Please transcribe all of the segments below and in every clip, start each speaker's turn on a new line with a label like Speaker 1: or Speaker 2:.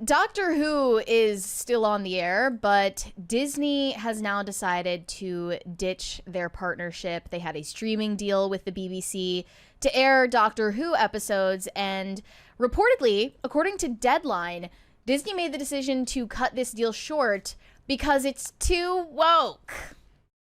Speaker 1: Doctor Who is still on the air, but Disney has now decided to ditch their partnership. They had a streaming deal with the BBC to air Doctor Who episodes, and reportedly, according to Deadline, Disney made the decision to cut this deal short because it's too woke.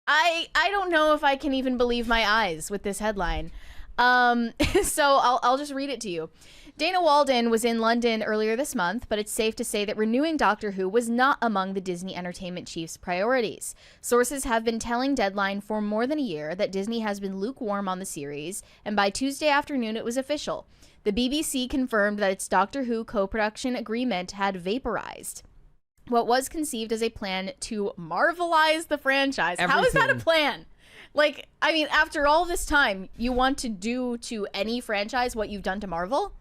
Speaker 1: I don't know if I can even believe my eyes with this headline. So I'll just read it to you. Dana Walden was in London earlier this month, but it's safe to say that renewing Doctor Who was not among the Disney Entertainment Chief's priorities. Sources have been telling Deadline for more than a year that Disney has been lukewarm on the series, and by Tuesday afternoon it was official. The BBC confirmed that its Doctor Who co-production agreement had vaporized what was conceived as a plan to Marvelize the franchise.
Speaker 2: Everything.
Speaker 1: How is that a plan? Like, I mean, after all this time, you want to do to any franchise what you've done to Marvel?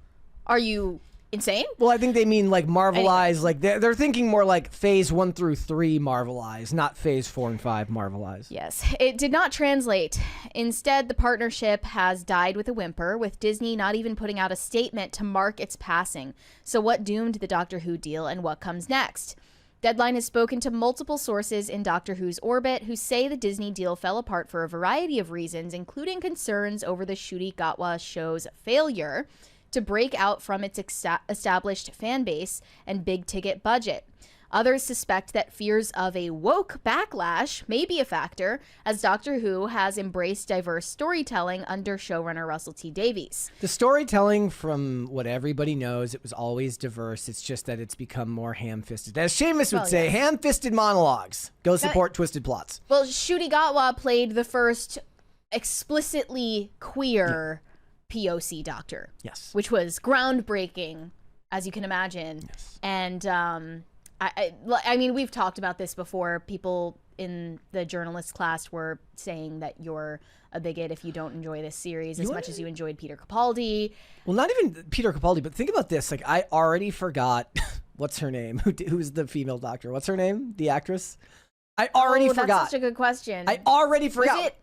Speaker 1: Are you insane?
Speaker 2: Well, I think they mean like Marvelize, like they're thinking more like phase 1 through 3 Marvelize, not phase 4 and 5 Marvelize.
Speaker 1: Yes, it did not translate. Instead, the partnership has died with a whimper, with Disney not even putting out a statement to mark its passing. So what doomed the Doctor Who deal and what comes next? Deadline has spoken to multiple sources in Doctor Who's orbit who say the Disney deal fell apart for a variety of reasons, including concerns over the Ncuti Gatwa show's failure to break out from its established fan base and big-ticket budget. Others suspect that fears of a woke backlash may be a factor, as Doctor Who has embraced diverse storytelling under showrunner Russell T Davies.
Speaker 2: The storytelling, from what everybody knows, it was always diverse. It's just that it's become more ham-fisted. As Seamus would say, ham-fisted monologues. Go support Twisted Plots.
Speaker 1: Well, Ncuti Gatwa played the first explicitly queer POC Doctor.
Speaker 2: Yes.
Speaker 1: Which was groundbreaking, as you can imagine.
Speaker 2: Yes.
Speaker 1: And I mean, we've talked about this before. People in the journalist class were saying that you're a bigot if you don't enjoy this series as much as you enjoyed Peter Capaldi.
Speaker 2: Well, not even Peter Capaldi, but think about this. Like, I already forgot what's her name. Who's the female doctor? What's her name? The actress? I already forgot.
Speaker 1: That's such a good question.
Speaker 2: I already forgot.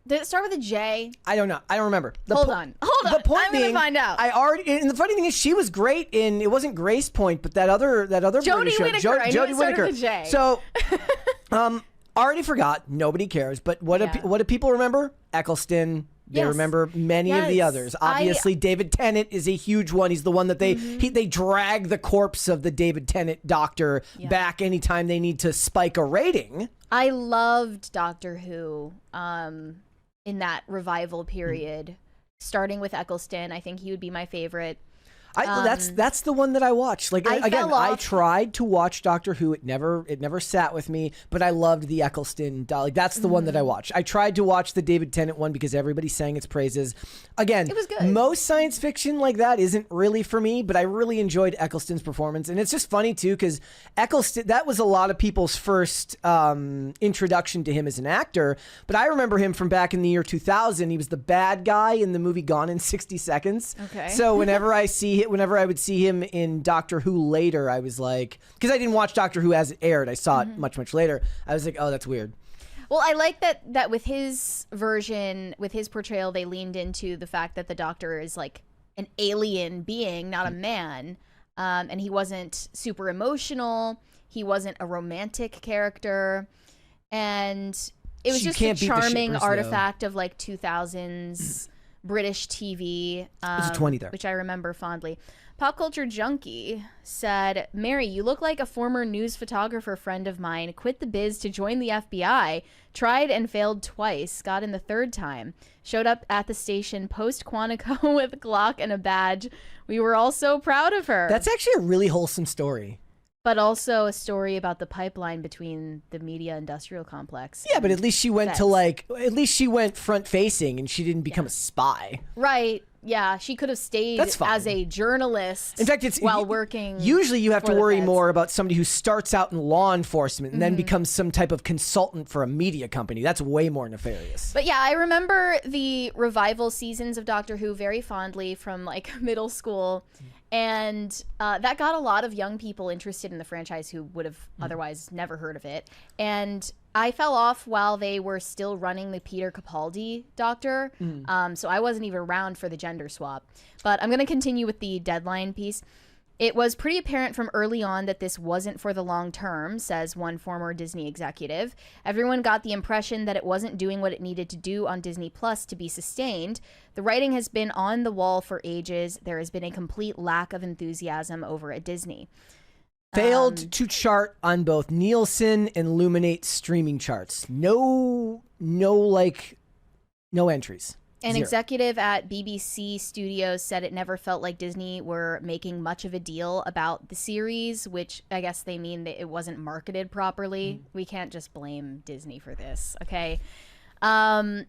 Speaker 1: Did it start with a J?
Speaker 2: I don't know. I don't remember.
Speaker 1: Hold on.
Speaker 2: The point
Speaker 1: I'm going to find out.
Speaker 2: And the funny thing is, she was great in, it wasn't Grace Point, but that other
Speaker 1: Jodie
Speaker 2: show.
Speaker 1: Whittaker.
Speaker 2: Jodie Whittaker.
Speaker 1: With a J.
Speaker 2: So, already forgot. Nobody cares. But what do people remember? Eccleston. They remember many of the others. Obviously, David Tennant is a huge one. He's the one that they drag the corpse of the David Tennant Doctor back anytime they need to spike a rating.
Speaker 1: I loved Doctor Who in that revival period, starting with Eccleston. I think he would be my favorite.
Speaker 2: That's the one that I watched. Like, I tried to watch Doctor Who. It never sat with me, but I loved the Eccleston. Like, that's the one that I watched. I tried to watch the David Tennant one because everybody sang its praises. Again,
Speaker 1: it was good.
Speaker 2: Most science fiction like that isn't really for me, but I really enjoyed Eccleston's performance. And it's just funny too, because Eccleston, that was a lot of people's first introduction to him as an actor. But I remember him from back in the year 2000. He was the bad guy in the movie Gone in 60 Seconds.
Speaker 1: Okay.
Speaker 2: So whenever I would see him in Doctor Who later, I was like, because I didn't watch Doctor Who as it aired, I saw it much later. I was like, oh, that's weird.
Speaker 1: Well, I like that with his version, with his portrayal, they leaned into the fact that the Doctor is like an alien being, not a man. And he wasn't super emotional. He wasn't a romantic character. And it was just a charming artifact of like 2000s British TV,
Speaker 2: There's a 20 there,
Speaker 1: which I remember fondly. Pop Culture Junkie said, Mary, you look like a former news photographer friend of mine. Quit the biz to join the FBI. Tried and failed twice. Got in the third time. Showed up at the station post Quantico with a Glock and a badge. We were all so proud of her.
Speaker 2: That's actually a really wholesome story.
Speaker 1: But also a story about the pipeline between the media industrial complex.
Speaker 2: Yeah, but at least she went at least she went front facing and she didn't become a spy.
Speaker 1: Right. Yeah, she could have stayed as a journalist.
Speaker 2: In fact,
Speaker 1: while working.
Speaker 2: Usually you have to worry more about somebody who starts out in law enforcement and then becomes some type of consultant for a media company. That's way more nefarious.
Speaker 1: But yeah, I remember the revival seasons of Doctor Who very fondly from like middle school. And that got a lot of young people interested in the franchise who would have otherwise never heard of it. And I fell off while they were still running the Peter Capaldi Doctor. So I wasn't even around for the gender swap. But I'm going to continue with the Deadline piece. It was pretty apparent from early on that this wasn't for the long term, says one former Disney executive. Everyone got the impression that it wasn't doing what it needed to do on Disney Plus to be sustained. The writing has been on the wall for ages. There has been a complete lack of enthusiasm over at Disney.
Speaker 2: Failed to chart on both Nielsen and Luminate streaming charts. No entries.
Speaker 1: An
Speaker 2: Zero.
Speaker 1: executive at BBC Studios said it never felt like Disney were making much of a deal about the series, which I guess they mean that it wasn't marketed properly. We can't just blame Disney for this, okay? And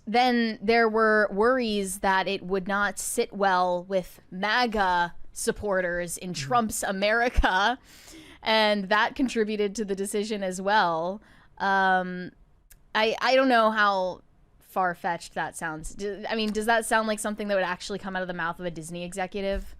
Speaker 1: then there were worries that it would not sit well with MAGA supporters in Trump's America, and that contributed to the decision as well. I don't know how far-fetched that sounds. I mean, does that sound like something that would actually come out of the mouth of a Disney executive?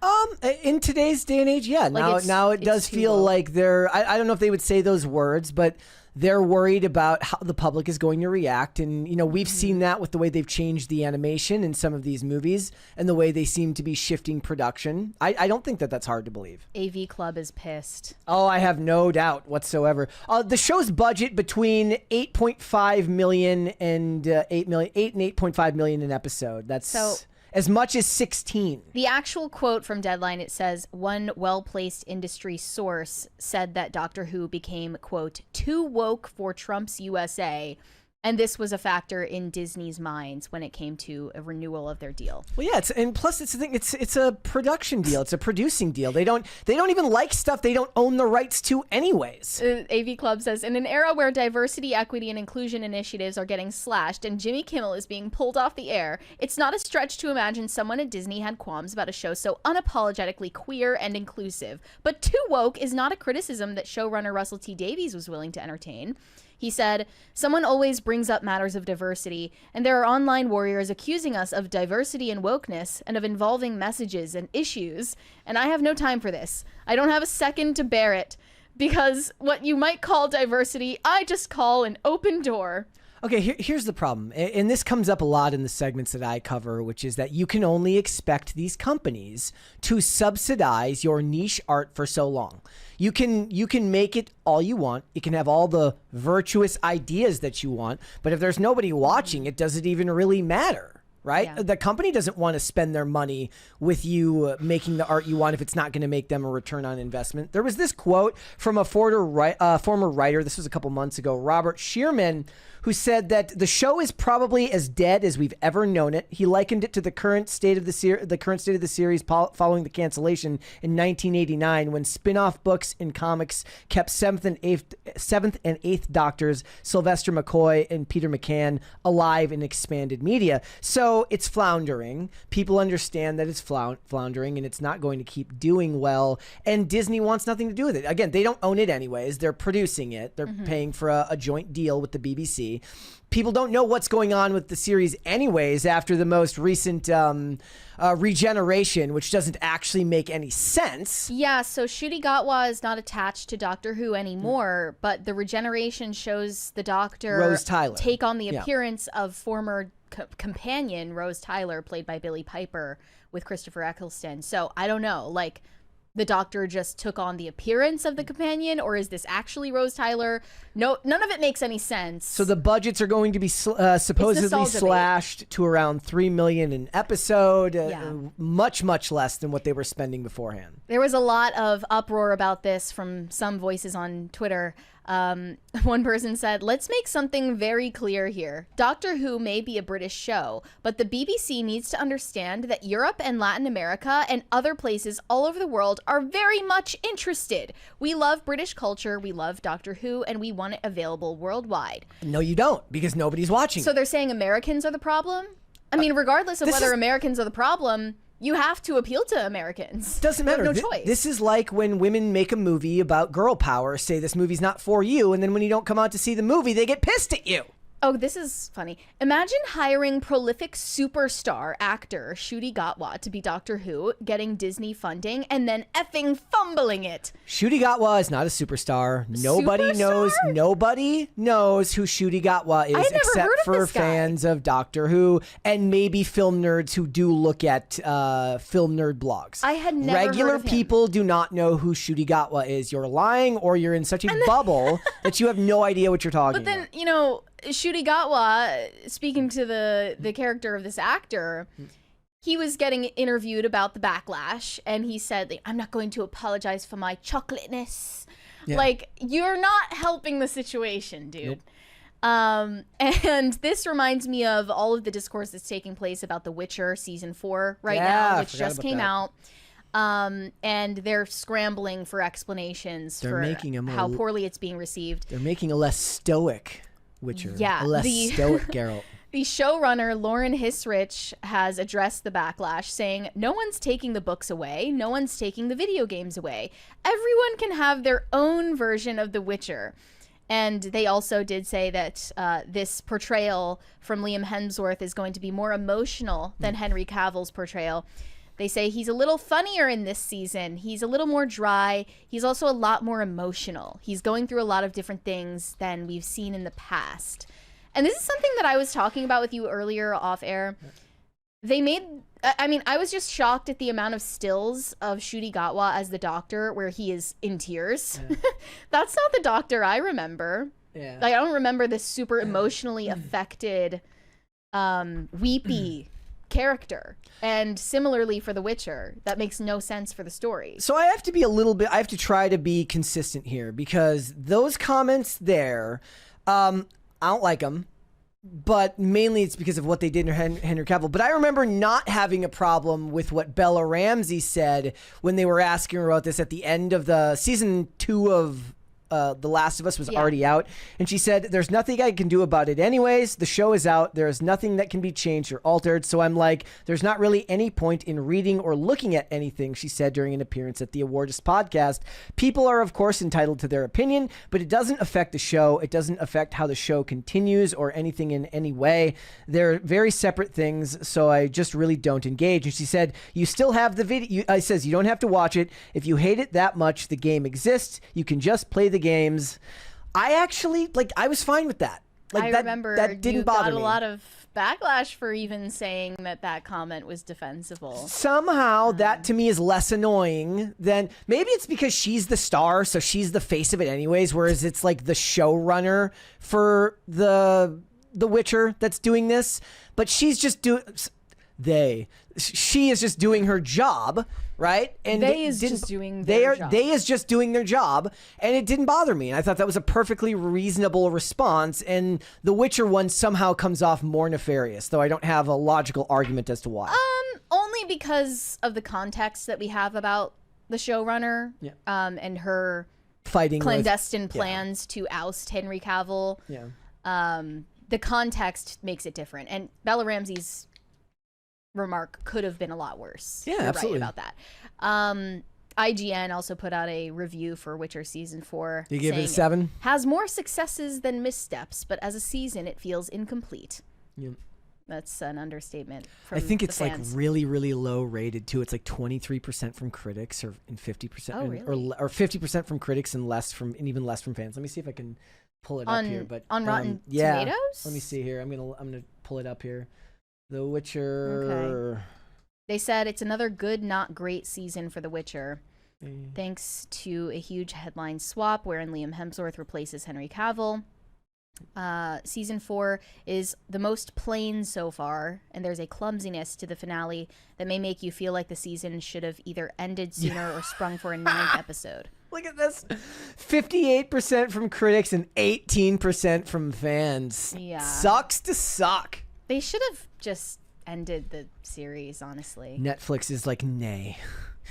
Speaker 2: In today's day and age, yeah. Now it does feel like they're, I don't know if they would say those words, but they're worried about how the public is going to react. And, we've seen that with the way they've changed the animation in some of these movies and the way they seem to be shifting production. I don't think that that's hard to believe.
Speaker 1: AV Club is pissed.
Speaker 2: Oh, I have no doubt whatsoever. The show's budget between $8.5 million and $8.5 million an episode. That's as much as 16.
Speaker 1: The actual quote from Deadline, it says, one well-placed industry source said that Doctor Who became, quote, too woke for Trump's USA. And this was a factor in Disney's minds when it came to a renewal of their deal.
Speaker 2: Well, yeah, and plus it's the thing. It's a production deal. It's a producing deal. They don't even like stuff they don't own the rights to, anyways.
Speaker 1: AV Club says, in an era where diversity, equity, and inclusion initiatives are getting slashed and Jimmy Kimmel is being pulled off the air, it's not a stretch to imagine someone at Disney had qualms about a show so unapologetically queer and inclusive. But too woke is not a criticism that showrunner Russell T Davies was willing to entertain. He said, someone always brings up matters of diversity, and there are online warriors accusing us of diversity and wokeness and of involving messages and issues, and I have no time for this. I don't have a second to bear it, because what you might call diversity, I just call an open door.
Speaker 2: Okay, here's the problem, and this comes up a lot in the segments that I cover, which is that you can only expect these companies to subsidize your niche art for so long. You can make it all you want. You can have all the virtuous ideas that you want, but if there's nobody watching, it doesn't even really matter, right? Yeah. The company doesn't want to spend their money with you making the art you want if it's not going to make them a return on investment. There was this quote from a former writer, this was a couple months ago, Robert Shearman, who said that the show is probably as dead as we've ever known it. He likened it to the current state of the series following the cancellation in 1989, when spin-off books and comics kept seventh and eighth Doctors Sylvester McCoy and Peter McCann alive in expanded media. So it's floundering. People understand that it's floundering and it's not going to keep doing well. And Disney wants nothing to do with it. Again, they don't own it anyways. They're producing it. They're paying for a joint deal with the BBC. People don't know what's going on with the series anyways after the most recent regeneration, which doesn't actually make any sense.
Speaker 1: Yeah, so Ncuti Gatwa is not attached to Doctor Who anymore, but the regeneration shows the Doctor
Speaker 2: Rose Tyler
Speaker 1: take on the appearance of former companion Rose Tyler, played by Billie Piper, with Christopher Eccleston. So I don't know, like, the Doctor just took on the appearance of the companion, or is this actually Rose Tyler? No, none of it makes any sense.
Speaker 2: So the budgets are going to be supposedly slashed to around $3 million an episode, much less than what they were spending beforehand.
Speaker 1: There was a lot of uproar about this from some voices on Twitter. One person said, let's make something very clear here. Doctor Who may be a British show, but the BBC needs to understand that Europe and Latin America and other places all over the world are very much interested. We love British culture, we love Doctor Who, and we want it available worldwide.
Speaker 2: No, you don't, because nobody's watching.
Speaker 1: So they're saying Americans are the problem? I mean, regardless of whether Americans are the problem, you have to appeal to Americans.
Speaker 2: Doesn't matter.
Speaker 1: You have no choice.
Speaker 2: This is like when women make a movie about girl power, say this movie's not for you, and then when you don't come out to see the movie, they get pissed at you.
Speaker 1: Oh, this is funny. Imagine hiring prolific superstar actor Ncuti Gatwa to be Doctor Who, getting Disney funding, and then effing fumbling it.
Speaker 2: Ncuti Gatwa is not a superstar. Nobody knows who Ncuti Gatwa is except for fans of Doctor Who and maybe film nerds who do look at film nerd blogs.
Speaker 1: I had never
Speaker 2: Regular
Speaker 1: heard of him.
Speaker 2: people do not know who Ncuti Gatwa is. You're lying, or you're in such a bubble that you have no idea what you're talking about.
Speaker 1: But then, Ncuti Gatwa, speaking to the character of this actor, he was getting interviewed about the backlash, and he said, like, I'm not going to apologize for my chocolateness. Yeah. Like, you're not helping the situation, dude. Nope. And this reminds me of all of the discourse that's taking place about The Witcher season 4 now, which just came out. And they're scrambling for explanations how poorly it's being received.
Speaker 2: They're making a less stoic Witcher.
Speaker 1: Yeah.
Speaker 2: A less stoic Geralt.
Speaker 1: The showrunner, Lauren Hissrich, has addressed the backlash, saying, no one's taking the books away. No one's taking the video games away. Everyone can have their own version of The Witcher. And they also did say that this portrayal from Liam Hemsworth is going to be more emotional than Henry Cavill's portrayal. They say he's a little funnier in this season. He's a little more dry. He's also a lot more emotional. He's going through a lot of different things than we've seen in the past. And this is something that I was talking about with you earlier off air. I was just shocked at the amount of stills of Ncuti Gatwa as the Doctor where he is in tears. Yeah. That's not the Doctor I remember. Yeah. Like, I don't remember this super emotionally affected, weepy character. And similarly for The Witcher, that makes no sense for the story.
Speaker 2: So I have to try to be consistent here, because those comments there, I don't like them, but mainly it's because of what they did in Henry Cavill. But I remember not having a problem with what Bella Ramsey said when they were asking her about this at the end of the season 2 of The Last of Us was already out, and she said, there's nothing I can do about it anyways. The show is out. There is nothing that can be changed or altered. So I'm like, there's not really any point in reading or looking at anything, she said during an appearance at the Awardist podcast. People are, of course, entitled to their opinion, but it doesn't affect the show. It doesn't affect how the show continues or anything in any way. They're very separate things, so I just really don't engage. And she said, you still have the video. I says, you don't have to watch it. If you hate it that much, the game exists. You can just play the games. I actually, I was fine with that.
Speaker 1: I remember that didn't bother me. A lot of backlash for even saying that comment was defensible.
Speaker 2: Somehow that to me is less annoying than, maybe it's because she's the star, so she's the face of it anyways, whereas it's like the showrunner for the Witcher that's doing this, but she's just she is just doing her job, right? And
Speaker 1: They is just doing their job,
Speaker 2: and it didn't bother me. And I thought that was a perfectly reasonable response. And the Witcher one somehow comes off more nefarious, though I don't have a logical argument as to why.
Speaker 1: Only because of the context that we have about the showrunner, and her
Speaker 2: fighting
Speaker 1: clandestine plans to oust Henry Cavill.
Speaker 2: Yeah.
Speaker 1: The context makes it different, and Bella Ramsey's remark could have been a lot worse.
Speaker 2: Yeah,
Speaker 1: You're
Speaker 2: absolutely.
Speaker 1: right about that. IGN also put out a review for Witcher season 4.
Speaker 2: You give it a 7?
Speaker 1: Has more successes than missteps, but as a season, it feels incomplete.
Speaker 2: Yeah.
Speaker 1: That's an understatement. From
Speaker 2: I think it's
Speaker 1: fans.
Speaker 2: really, really low rated too. It's 23% from critics, and 50%, or 50% from critics, and even less from fans. Let me see if I can pull it up here. But
Speaker 1: on Rotten Tomatoes.
Speaker 2: Let me see here. I'm gonna pull it up here. The Witcher.
Speaker 1: Okay. They said it's another good, not great season for The Witcher. Thanks to a huge headline swap wherein Liam Hemsworth replaces Henry Cavill. Season 4 is the most plain so far, and there's a clumsiness to the finale that may make you feel like the season should have either ended sooner or sprung for a 9th episode.
Speaker 2: Look at this. 58% from critics and 18% from fans.
Speaker 1: Yeah.
Speaker 2: Sucks to suck.
Speaker 1: They should have just ended the series, honestly.
Speaker 2: Netflix is like, nay.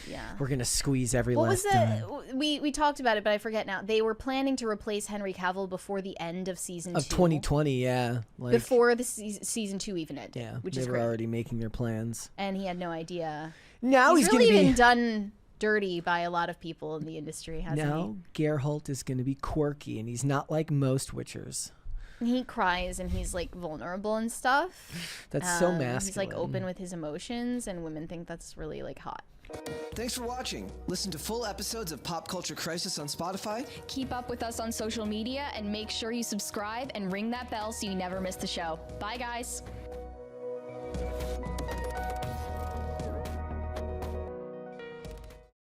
Speaker 1: Yeah.
Speaker 2: We're going to squeeze every last dime.
Speaker 1: We talked about it, but I forget now. They were planning to replace Henry Cavill before the end of season 2.
Speaker 2: Of 2020, yeah.
Speaker 1: Before the season 2 even ended.
Speaker 2: Yeah,
Speaker 1: which
Speaker 2: they
Speaker 1: is
Speaker 2: were
Speaker 1: great.
Speaker 2: Already making their plans.
Speaker 1: And he had no idea.
Speaker 2: Now he's
Speaker 1: really
Speaker 2: going to be
Speaker 1: been done dirty by a lot of people in the industry, hasn't he?
Speaker 2: Now Geralt is going to be quirky, and he's not like most Witchers.
Speaker 1: He cries and he's like vulnerable and stuff.
Speaker 2: That's so masculine.
Speaker 1: He's like open with his emotions, and women think that's really like hot.
Speaker 3: Thanks for watching. Listen to full episodes of Pop Culture Crisis on Spotify.
Speaker 4: Keep up with us on social media and make sure you subscribe and ring that bell so you never miss the show. Bye, guys.